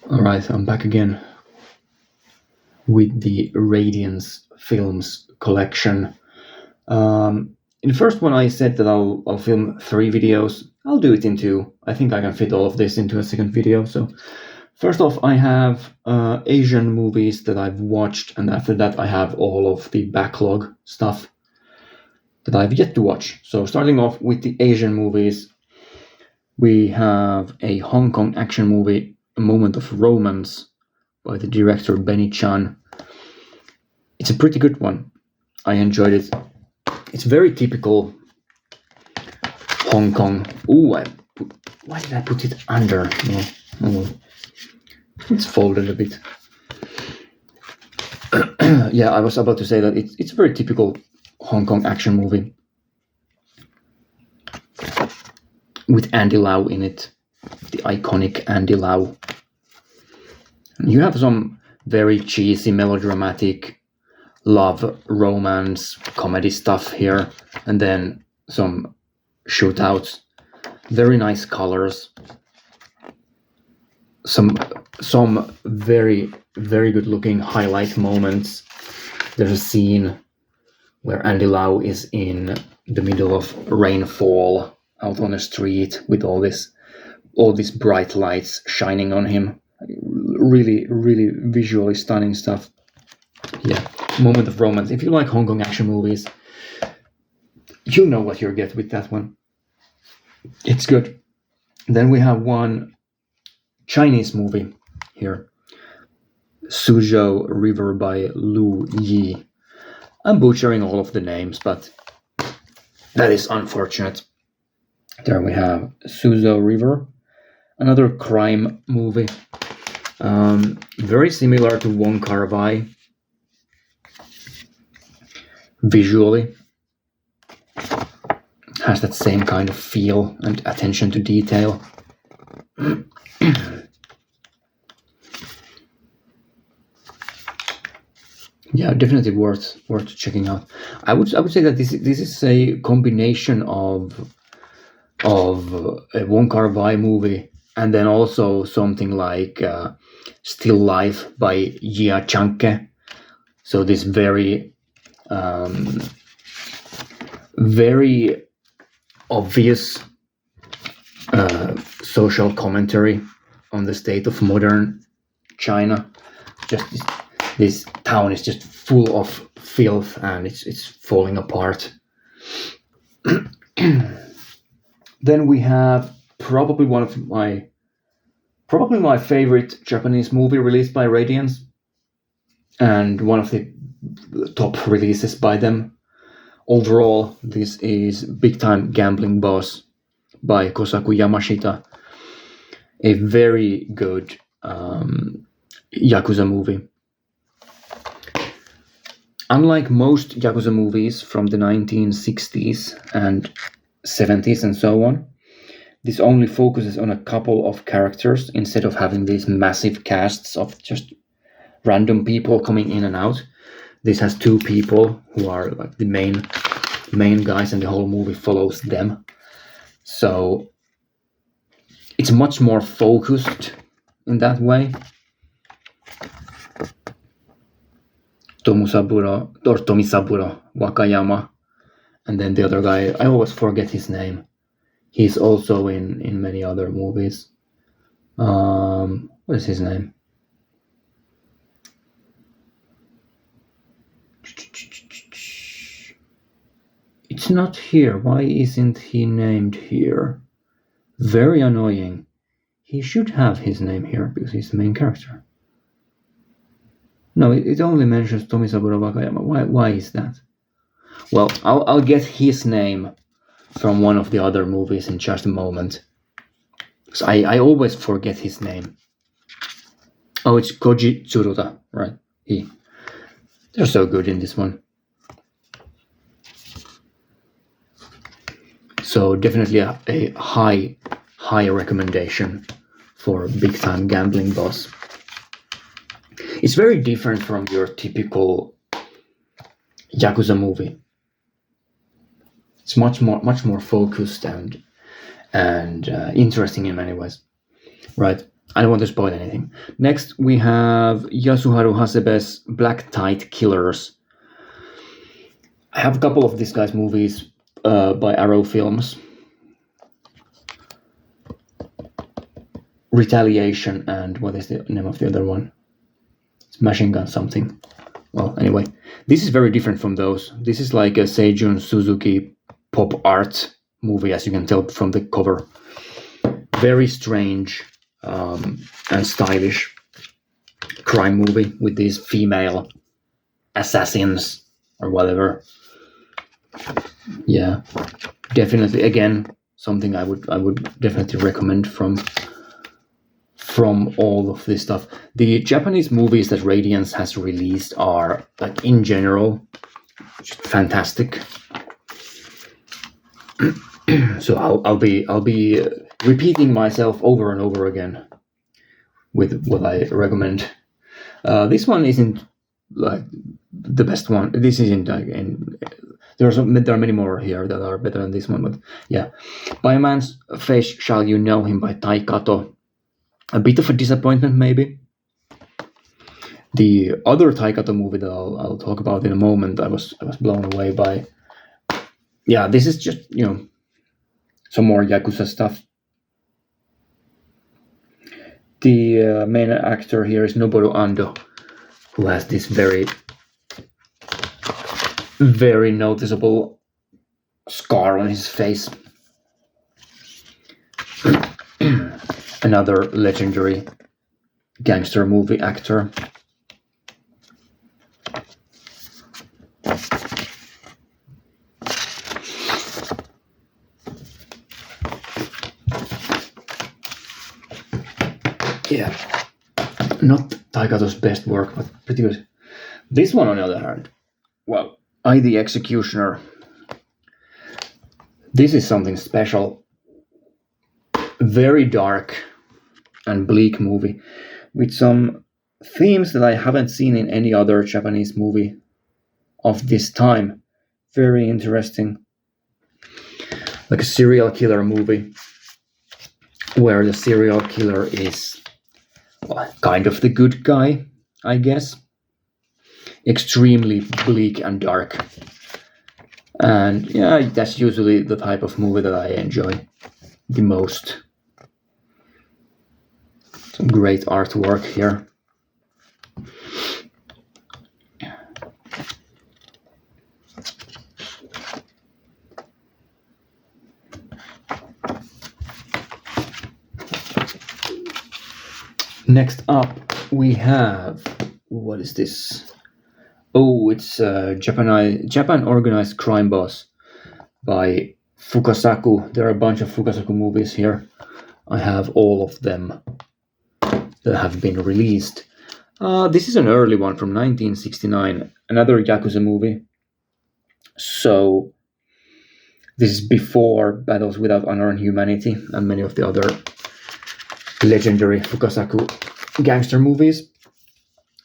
Alright, I'm back again with the Radiance Films collection. In the first one I said that I'll film 3 videos. I'll do it in 2. I think I can fit all of this into a second video. So first off, I have Asian movies that I've watched, and after that I have all of the backlog stuff that I've yet to watch. So starting off with the Asian movies, we have a Hong Kong action movie, A Moment of Romance, by the director Benny Chan. It's a pretty good one. I enjoyed it. It's very typical Hong Kong. Why did I put it under? No. It's folded a bit. Yeah, I was about to say that it's a very typical Hong Kong action movie with Andy Lau in it, the iconic Andy Lau. You have some very cheesy, melodramatic love, romance, comedy stuff here, and then some shootouts. Very nice colors. Some very, very good looking highlight moments. There's a scene where Andy Lau is in the middle of rainfall out on the street with all these bright lights shining on him. Really, really visually stunning stuff. Yeah, Moment of Romance. If you like Hong Kong action movies, you know what you'll get with that one. It's good. Then we have one Chinese movie here, Suzhou River by Lu Yi. I'm butchering all of the names, but that is unfortunate. There we have Suzhou River, another crime movie. Very similar to Wong Kar-wai visually. Has that same kind of feel and attention to detail. Yeah, definitely worth checking out. I would say that this is a combination of a Wong Kar-wai movie and then also something like Still Life by Jia Chanke. So this very very obvious social commentary on the state of modern China. Just this town is just full of filth and it's falling apart. Then we have probably my favorite Japanese movie released by Radiance, and one of the top releases by them. Overall, this is Big Time Gambling Boss by Kosaku Yamashita. A very good Yakuza movie. Unlike most Yakuza movies from the 1960s and 70s and so on, this only focuses on a couple of characters instead of having these massive casts of just random people coming in and out. This has 2 people who are like the main guys, and the whole movie follows them. So it's much more focused in that way. Tomisaburo Wakayama, and then the other guy, I always forget his name. He's also in many other movies. What is his name? It's not here. Why isn't he named here? Very annoying. He should have his name here because he's the main character. No, it only mentions Tomisaburo Wakayama. Why is that? Well, I'll get his name from one of the other movies in just a moment. So I always forget his name. Oh, it's Koji Tsuruta, right? They're so good in this one. So definitely a high recommendation for Big Time Gambling Boss. It's very different from your typical Yakuza movie. It's much more focused and interesting in many ways, right? I don't want to spoil anything. Next, we have Yasuharu Hasebe's Black Tide Killers. I have a couple of this guy's movies by Arrow Films. Retaliation and what is the name of the other one? It's Machine Gun something. Well, anyway, this is very different from those. This is like a Seijun Suzuki pop art movie, as you can tell from the cover. Very strange and stylish crime movie with these female assassins or whatever. Yeah, definitely. Again, something I would definitely recommend from all of this stuff. The Japanese movies that Radiance has released are, like, in general, fantastic. So I'll be repeating myself over and over again with what I recommend. This one isn't like the best one. This isn't like there are many more here that are better than this one. But yeah, By a Man's Face Shall You Know Him by Tai Kato. A bit of a disappointment, maybe. The other Tai Kato movie that I'll talk about in a moment, I was blown away by. Yeah, this is just, some more Yakuza stuff. The main actor here is Noboru Ando, who has this very, very noticeable scar on his face. Another legendary gangster movie actor. Yeah, not Tai Kato's best work, but pretty good. This one, on the other hand, well, I the Executioner. This is something special. Very dark and bleak movie with some themes that I haven't seen in any other Japanese movie of this time. Very interesting. Like a serial killer movie where the serial killer is kind of the good guy, I guess. Extremely bleak and dark. And yeah, that's usually the type of movie that I enjoy the most. Some great artwork here. Next up, we have, what is this? Oh, it's Japan Organized Crime Boss by Fukasaku. There are a bunch of Fukasaku movies here. I have all of them that have been released. This is an early one from 1969, another Yakuza movie. So this is before Battles Without Honor and Humanity and many of the other legendary Fukasaku gangster movies.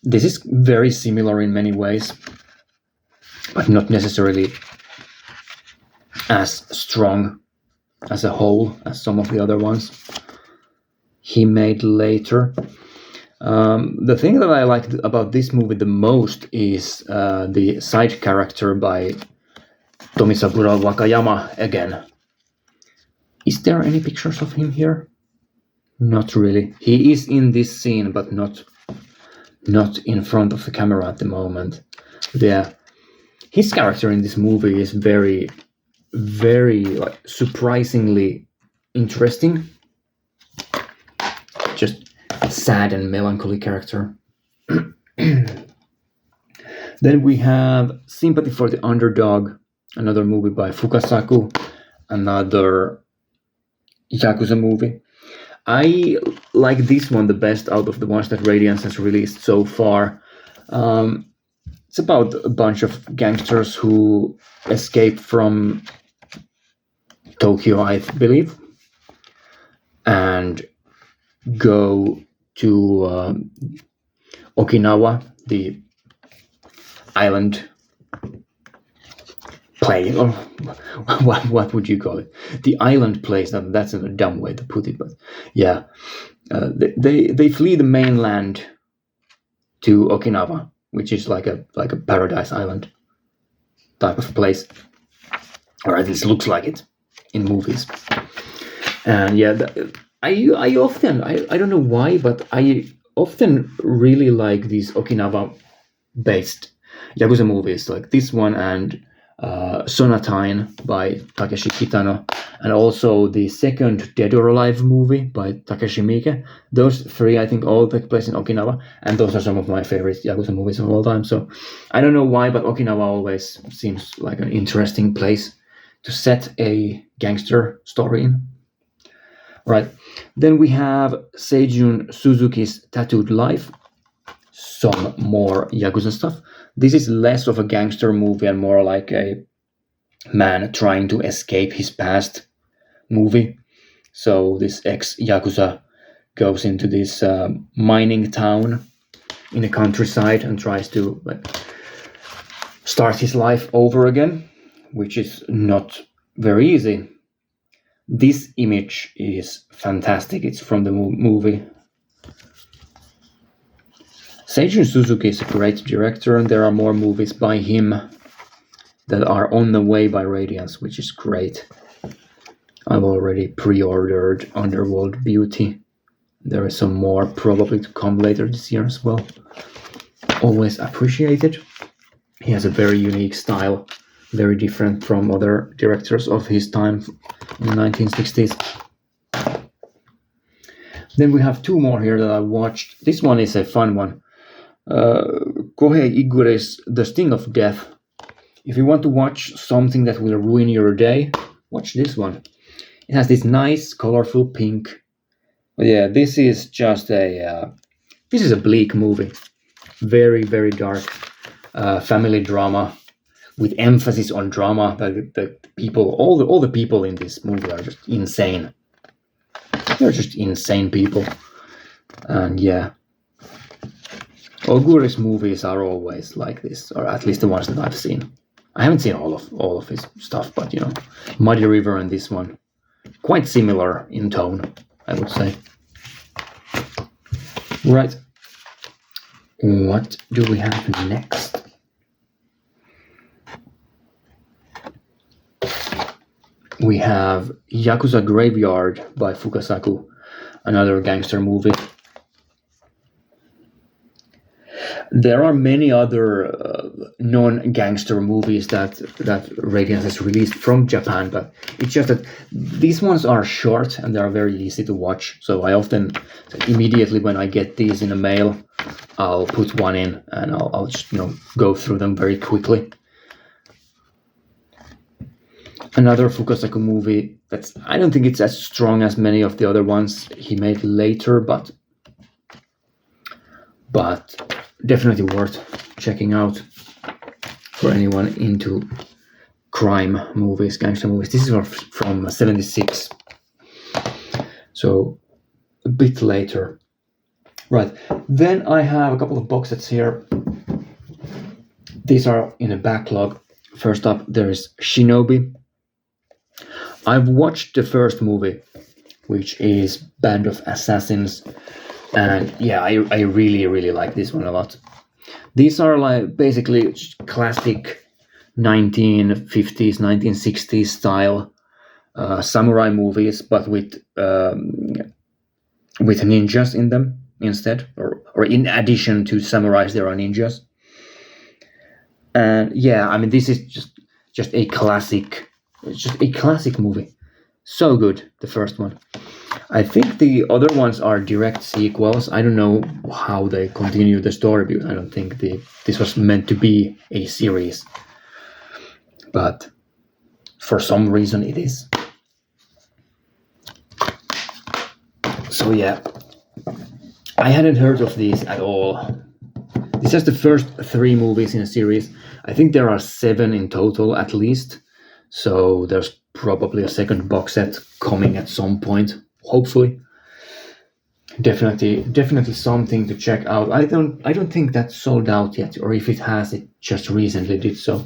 This is very similar in many ways, but not necessarily as strong as a whole as some of the other ones he made later. The thing that I liked about this movie the most is the side character by Tomisaburo Wakayama again. Is there any pictures of him here? Not really. He is in this scene, but not in front of the camera at the moment. Yeah, his character in this movie is very, very surprisingly interesting. Just sad and melancholy character. Then we have Sympathy for the Underdog, another movie by Fukasaku, another Yakuza movie. I like this one the best out of the ones that Radiance has released so far. It's about a bunch of gangsters who escape from Tokyo, I believe, and go to Okinawa, the island place, or what would you call it? The island place. That's a dumb way to put it, but yeah, they flee the mainland to Okinawa, which is like a paradise island type of place, or at least looks like it in movies. And yeah, I often I don't know why, but I often really like these Okinawa-based Yakuza movies, like this one and Sonatine by Takeshi Kitano, and also the second Dead or Alive movie by Takeshi Miike. Those three, I think, all take place in Okinawa, and those are some of my favorite Yakuza movies of all time. So I don't know why, but Okinawa always seems like an interesting place to set a gangster story in. Right, then we have Seijun Suzuki's Tattooed Life, some more Yakuza stuff. This is less of a gangster movie and more like a man trying to escape his past movie. So this ex-Yakuza goes into this mining town in the countryside and tries to start his life over again, which is not very easy. This image is fantastic. It's from the movie. Seijun Suzuki is a great director, and there are more movies by him that are on the way by Radiance, which is great. I've already pre-ordered Underworld Beauty. There is some more probably to come later this year as well. Always appreciated. He has a very unique style, very different from other directors of his time in the 1960s. Then we have two more here that I watched. This one is a fun one. Kohei Igure's The Sting of Death. If you want to watch something that will ruin your day, watch this one. It has this nice, colorful pink. But yeah, this is just this is a bleak movie. Very, very dark family drama with emphasis on drama. The people, all the people in this movie are just insane. They're just insane people, and yeah. Ogure's movies are always like this, or at least the ones that I've seen. I haven't seen all of his stuff, but Muddy River and this one, quite similar in tone, I would say. Right. What do we have next? We have Yakuza Graveyard by Fukasaku, another gangster movie. There are many other non-gangster movies that Radiance has released from Japan, but it's just that these ones are short and they are very easy to watch. So I often, immediately when I get these in the mail, I'll put one in and I'll just go through them very quickly. Another Fukasaku movie I don't think it's as strong as many of the other ones he made later, but definitely worth checking out for anyone into crime movies, gangster movies. This is from 76, so a bit later. Right, then I have a couple of box sets here. These are in a backlog. First up, there is Shinobi. I've watched the first movie, which is Band of Assassins, and yeah, I really, really like this one a lot. These are like basically classic 1950s, 1960s style samurai movies, but with ninjas in them instead, or in addition to samurais, there are ninjas. And yeah, I mean, this is just a classic. It's just a classic movie. So good, the first one. I think the other ones are direct sequels. I don't know how they continue the story, because I don't think this was meant to be a series. But for some reason it is. So yeah, I hadn't heard of these at all. This is the first 3 movies in a series. I think there are 7 in total at least. So there's probably a second box set coming at some point, hopefully. Definitely something to check out. I don't think that's sold out yet, or if it has, it just recently did so.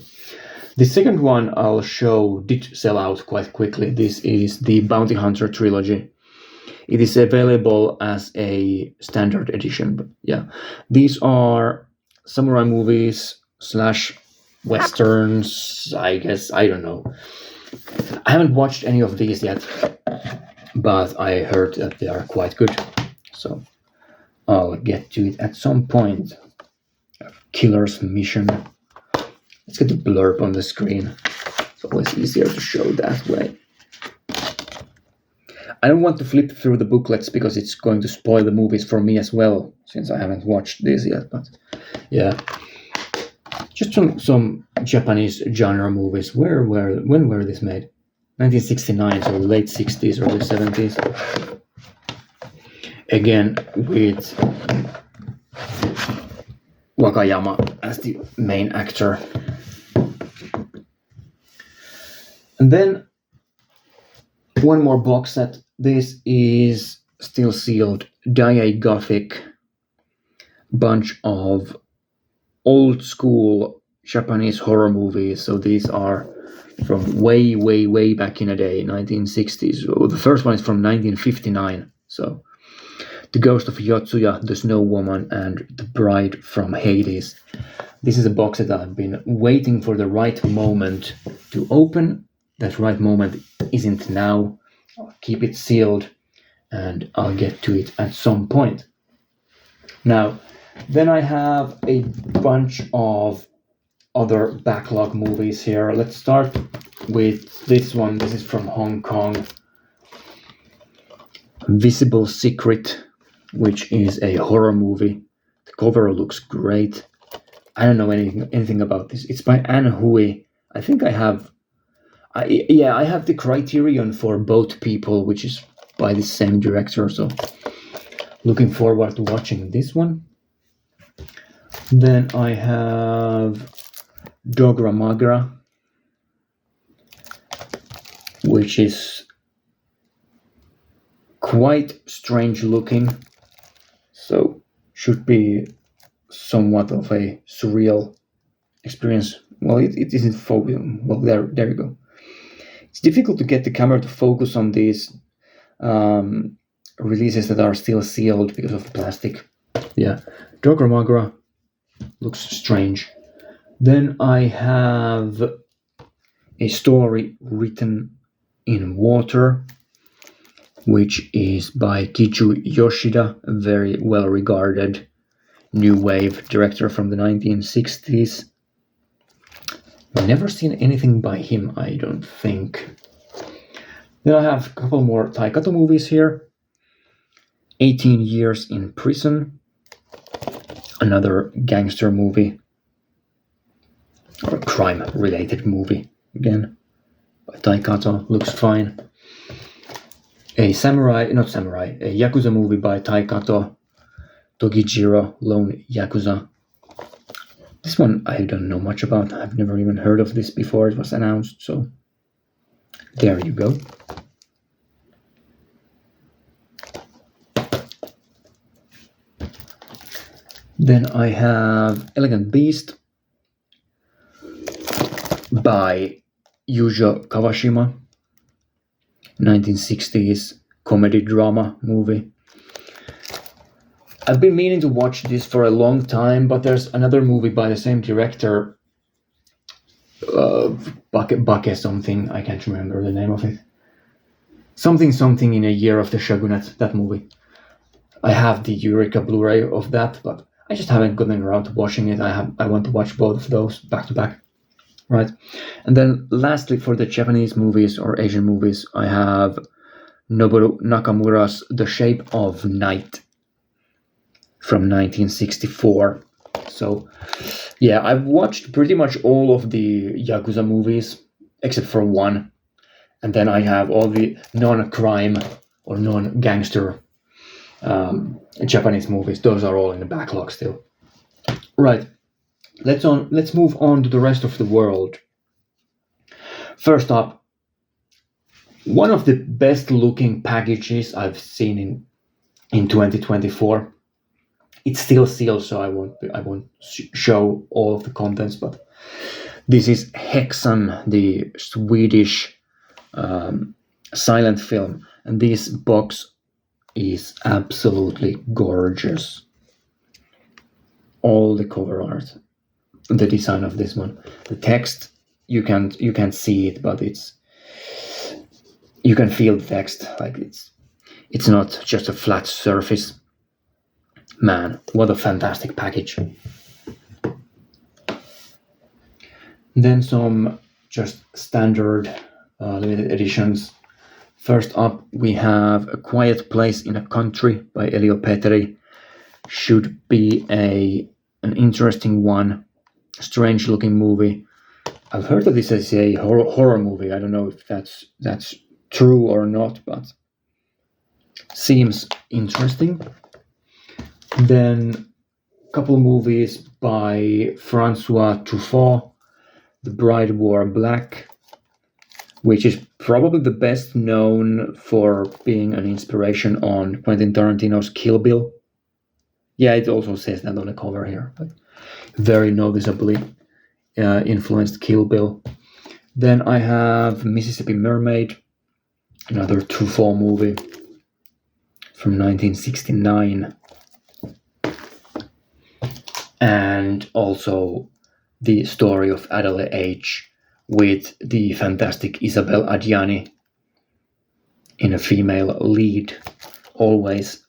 The second one I'll show did sell out quite quickly. This is the Bounty Hunter trilogy. It is available as a standard edition. But yeah, these are samurai movies slash westerns, I guess. I don't know. I haven't watched any of these yet, but I heard that they are quite good. So I'll get to it at some point. Killer's Mission. Let's get the blurb on the screen. It's always easier to show that way. I don't want to flip through the booklets because it's going to spoil the movies for me as well, since I haven't watched this yet. But yeah, just some Japanese genre movies. When were these made? 1969, so late 60s, early 70s. Again, with Wakayama as the main actor. And then one more box set. This is still sealed Dai Gothic, bunch of old school Japanese horror movies. So these are from way back in the day, 1960s. So the first one is from 1959. So The Ghost of Yotsuya, The Snow Woman, and The Bride from Hades. This is a box that I've been waiting for the right moment to open. That right moment isn't now. I'll keep it sealed and I'll get to it at some point. Now, then I have a bunch of other backlog movies here. Let's start with this one. This is from Hong Kong. Visible Secret, which is a horror movie. The cover looks great. I don't know anything about this. It's by Anne Hui. I think I have the Criterion for Both People, which is by the same director, so looking forward to watching this one. Then I have Dogra Magra, which is quite strange looking, so should be somewhat of a surreal experience. Well, it isn't focused. Well, there you go. It's difficult to get the camera to focus on these releases that are still sealed because of the plastic. Yeah, Dogra Magra looks strange. Then I have a story written in water, which is by Kichu Yoshida, a very well-regarded new wave director from the 1960s. Never seen anything by him, I don't think. Then I have a couple more Taikato movies here. 18 Years in Prison, another gangster movie, or crime-related movie, again, by Taikato, looks fine. A Yakuza movie by Taikato, Togijiro, Lone Yakuza. This one I don't know much about. I've never even heard of this before it was announced, so there you go. Then I have Elegant Beast by Yuzo Kawashima, 1960s comedy drama movie. I've been meaning to watch this for a long time, but there's another movie by the same director, Bake something, I can't remember the name of it. Something in a Year of the Shogunate, that movie. I have the Eureka Blu-ray of that, but I just haven't gotten around to watching it. I want to watch both of those back to back. Right. And then lastly, for the Japanese movies or Asian movies, I have Noboru Nakamura's The Shape of Night from 1964. So yeah, I've watched pretty much all of the Yakuza movies except for one, and then I have all the non-crime or non-gangster Japanese movies. Those are all in the backlog still. Right, let's move on to the rest of the world. First up, one of the best looking packages I've seen in 2024. It's still sealed, so I won't show all of the contents, but This is Hexan, the Swedish silent film, and this box is absolutely gorgeous. All the cover art, the design of this one, the text, you can't see it, but you can feel the text, like it's not just a flat surface. Man, what a fantastic package. Then some just standard limited editions. First up, we have A Quiet Place in a Country by Elio Peteri. Should be an interesting one. Strange looking movie. I've heard that this is a horror movie. I don't know if that's true or not, but seems interesting. Then a couple movies by Francois Truffaut. The Bride Wore Black, which is probably the best known for being an inspiration on Quentin Tarantino's Kill Bill. Yeah, it also says that on the cover here, but very noticeably influenced Kill Bill. Then I have Mississippi Mermaid, another Truffaut movie from 1969. And also The Story of Adele H, with the fantastic Isabelle Adjani in a female lead. Always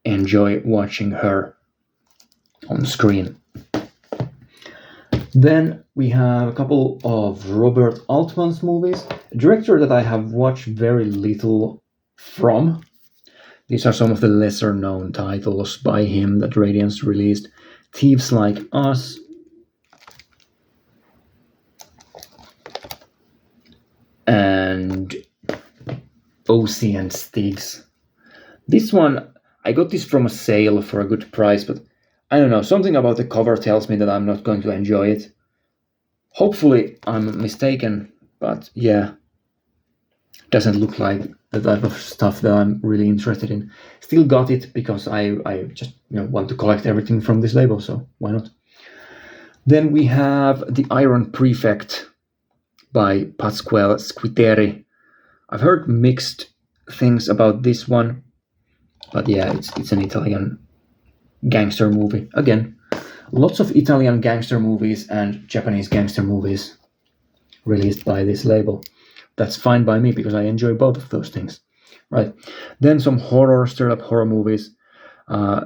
enjoy watching her on screen. Then we have a couple of Robert Altman's movies, a director that I have watched very little from. These are some of the lesser known titles by him that Radiance released. Thieves Like Us, and OC and Stigs. This one, I got this from a sale for a good price, but I don't know, something about the cover tells me that I'm not going to enjoy it. Hopefully I'm mistaken, but yeah, doesn't look like the type of stuff that I'm really interested in. Still got it because I just want to collect everything from this label, so why not? Then we have The Iron Prefect by Pasquale Squiteri. I've heard mixed things about this one, but yeah, it's an Italian gangster movie. Again, lots of Italian gangster movies and Japanese gangster movies released by this label. That's fine by me because I enjoy both of those things. Right. Then some horror, straight-up horror movies.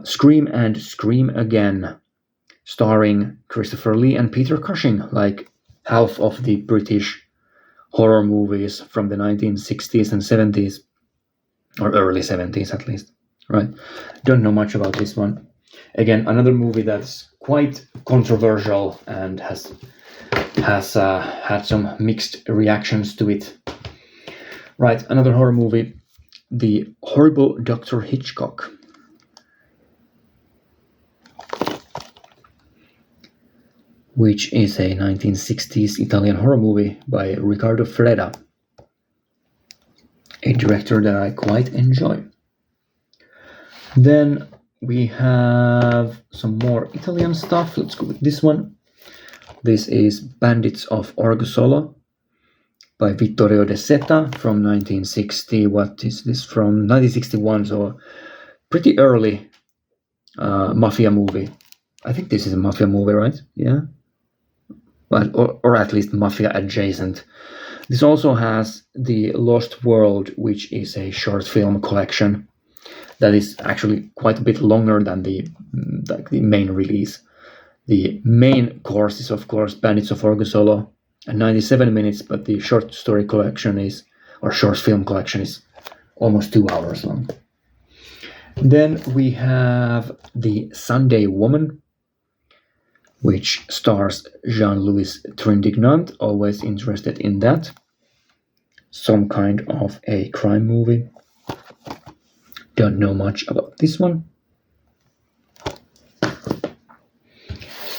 Scream and Scream Again, starring Christopher Lee and Peter Cushing, like half of the British horror movies from the 1960s and 70s, or early 70s at least. Right. Don't know much about this one. Again, another movie that's quite controversial and has had some mixed reactions to it. Right, another horror movie, The Horrible Dr. Hitchcock. Which is a 1960s Italian horror movie by Riccardo Freda, a director that I quite enjoy. Then we have some more Italian stuff. Let's go with this one. This is Bandits of Orgosolo by Vittorio De Seta from 1960. What is this from? 1961, so pretty early mafia movie. I think this is a mafia movie, right? Yeah. But, or at least mafia adjacent. This also has The Lost World, which is a short film collection that is actually quite a bit longer than the main release. The main course is, of course, Bandits of Orgosolo, at 97 minutes, but the short story collection short film collection is almost 2 hours long. Then we have The Sunday Woman, which stars Jean-Louis Trintignant, always interested in that. Some kind of a crime movie. Don't know much about this one.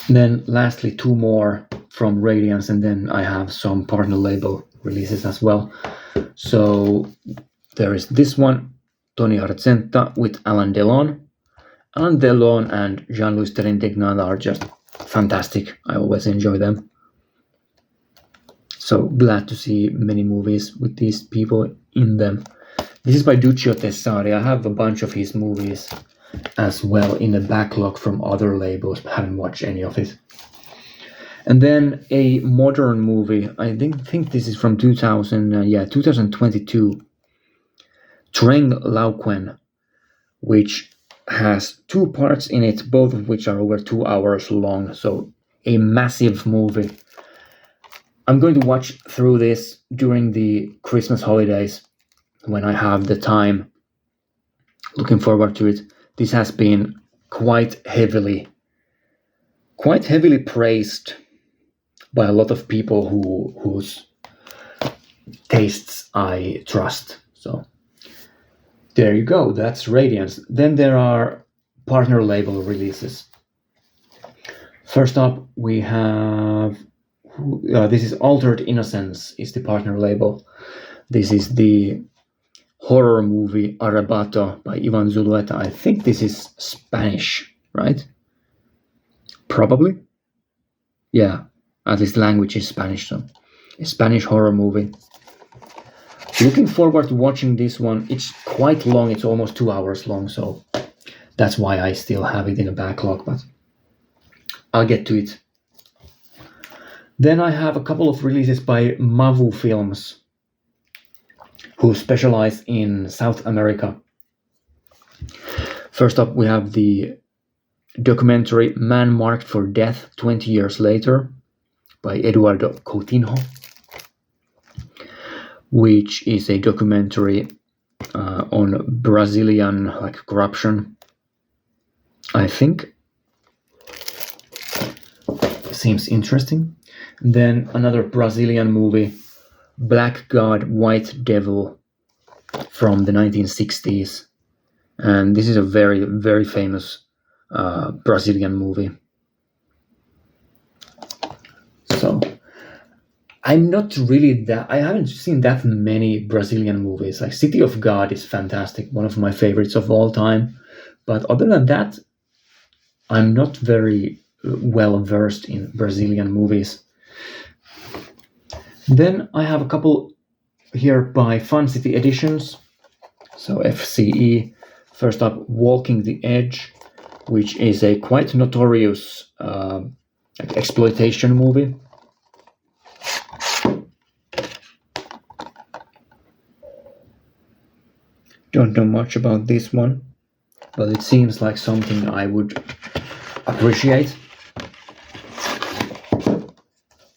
Then lastly, 2 more from Radiance, and then I have some partner label releases as well. So there is this one, Tony Argenta with Alain Delon. Alain Delon and Jean-Louis Trintignant are just fantastic. I always enjoy them. So glad to see many movies with these people in them. This is by Duccio Tessari. I have a bunch of his movies as well in the backlog from other labels, but haven't watched any of it. And then a modern movie. I think this is from 2022. Trang Lao Quen, which has two parts in it, both of which are over 2 hours long. So a massive movie. I'm going to watch through this during the Christmas holidays when I have the time. Looking forward to it. This has been quite heavily praised by a lot of people whose tastes I trust. So there you go. That's Radiance. Then there are partner label releases. First up, we have this is Altered Innocence is the partner label. This is the horror movie Arrebato by Ivan Zulueta. I think this is Spanish, right? Probably. Yeah, at least the language is Spanish, so a Spanish horror movie. Looking forward to watching this one. It's quite long. It's almost 2 hours long, so that's why I still have it in a backlog, but I'll get to it. Then I have a couple of releases by Mavu Films, who specialize in South America. First up, we have the documentary Man Marked for Death 20 Years Later by Eduardo Coutinho, which is a documentary on Brazilian corruption, I think. Seems interesting. And then another Brazilian movie, Black God, White Devil, from the 1960s. And this is a very, very famous Brazilian movie. So I'm not really I haven't seen that many Brazilian movies. Like City of God is fantastic, one of my favorites of all time. But other than that, I'm not very well versed in Brazilian movies. Then I have a couple here by Fun City Editions. So FCE. First up, Walking the Edge, which is a quite notorious exploitation movie. Don't know much about this one, but it seems like something I would appreciate.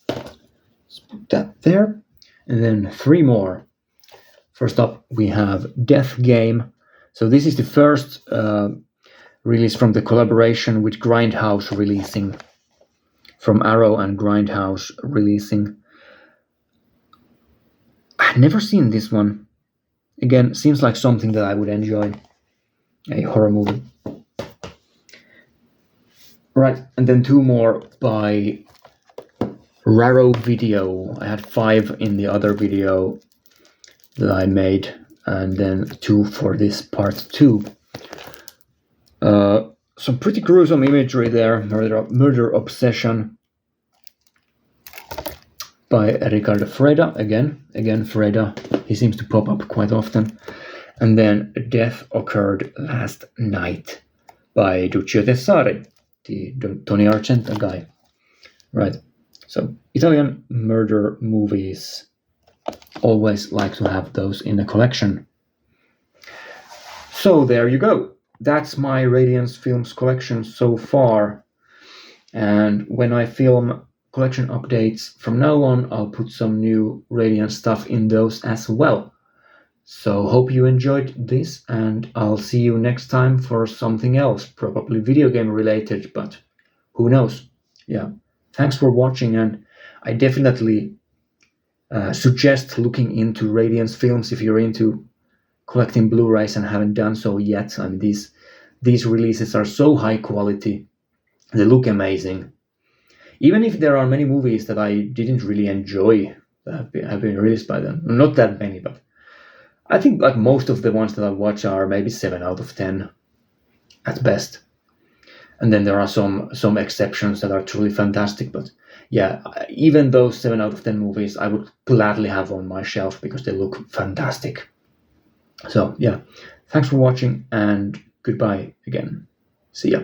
Let's put that there. And then 3 more. First up, we have Death Game. So this is the first release from the collaboration with Grindhouse releasing, from Arrow and Grindhouse releasing. I've never seen this one. Again, seems like something that I would enjoy. A horror movie. Right, and then 2 more by Raro Video. I had 5 in the other video that I made, and then 2 for this part 2. Some pretty gruesome imagery there. Murder Obsession by Ricardo Freda. Again Freda. He seems to pop up quite often. And then Death Occurred Last Night by Duccio Tessari, the Tony Argento guy. Right. So Italian murder movies. Always like to have those in a collection. So there you go. That's my Radiance Films collection so far. And when I film collection updates from now on, I'll put some new Radiance stuff in those as well. So hope you enjoyed this, and I'll see you next time for something else, probably video game related, but who knows? Yeah. Thanks for watching, and I definitely suggest looking into Radiance Films if you're into collecting Blu-rays and haven't done so yet. I mean, these releases are so high quality. They look amazing. Even if there are many movies that I didn't really enjoy that have been released by them. Not that many, but I think like most of the ones that I watch are maybe 7 out of 10 at best. And then there are some exceptions that are truly fantastic, but yeah, even those 7 out of 10 movies I would gladly have on my shelf because they look fantastic. So yeah, thanks for watching and goodbye again. See ya.